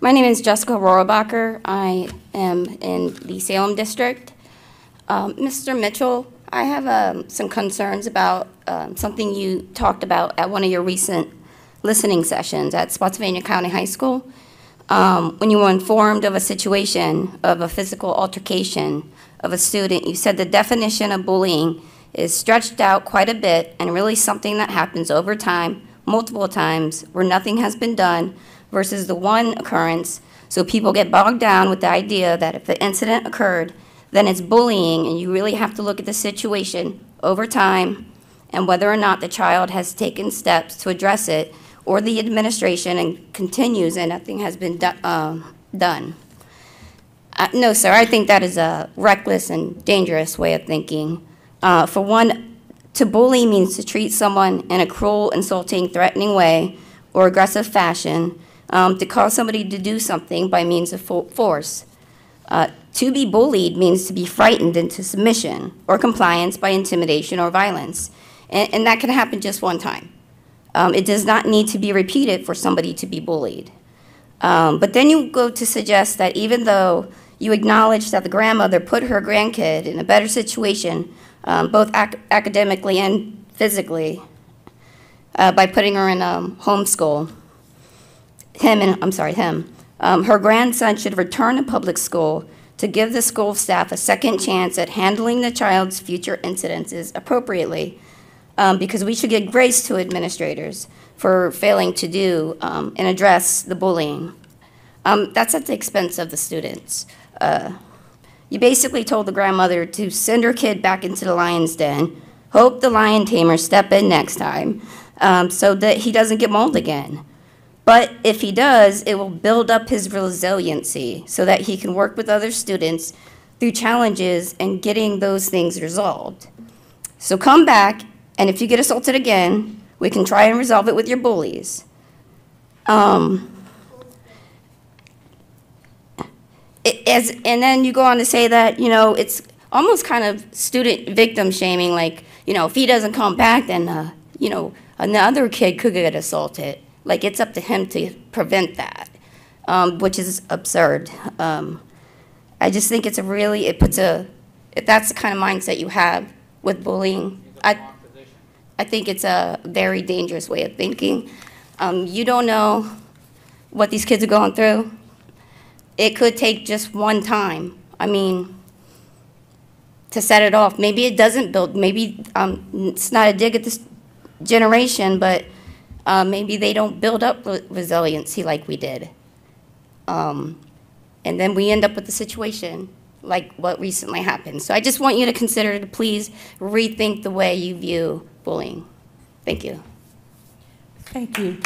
My name is Jessica Rohrabacher. I am in the Salem district. Mr. Mitchell, I have some concerns about something you talked about at one of your recent listening sessions at Spotsylvania County High School. When you were informed of a situation of a physical altercation of a student, you said the definition of bullying is stretched out quite a bit and really something that happens over time, multiple times, where nothing has been done versus the one occurrence. So people get bogged down with the idea that if the incident occurred, then it's bullying, and you really have to look at the situation over time and whether or not the child has taken steps to address it or the administration and continues and nothing has been done. No, sir, I think that is a reckless and dangerous way of thinking. For one, to bully means to treat someone in a cruel, insulting, threatening way or aggressive fashion, to cause somebody to do something by means of force. To be bullied means to be frightened into submission or compliance by intimidation or violence. And that can happen just one time. It does not need to be repeated for somebody to be bullied. But then you go to suggest that even though you acknowledge that the grandmother put her grandkid in a better situation, both academically and physically, by putting her in homeschool, her grandson should return to public school to give the school staff a second chance at handling the child's future incidences appropriately, because we should give grace to administrators for failing to do and address the bullying. That's at the expense of the students. You basically told the grandmother to send her kid back into the lion's den, hope the lion tamers step in next time, so that he doesn't get mauled again. But if he does, it will build up his resiliency so that he can work with other students through challenges and getting those things resolved. So come back, and if you get assaulted again, we can try and resolve it with your bullies. And then you go on to say that, it's almost kind of student victim shaming, like, if he doesn't come back, then, another kid could get assaulted. Like, it's up to him to prevent that, which is absurd. I just think if that's the kind of mindset you have with bullying, I think it's a very dangerous way of thinking. You don't know what these kids are going through. It could take just one time, to set it off. Maybe it doesn't build, maybe it's not a dig at this generation, but maybe they don't build up resiliency like we did. And then we end up with a situation like what recently happened. So I just want you to consider to please rethink the way you view bullying. Thank you. Thank you.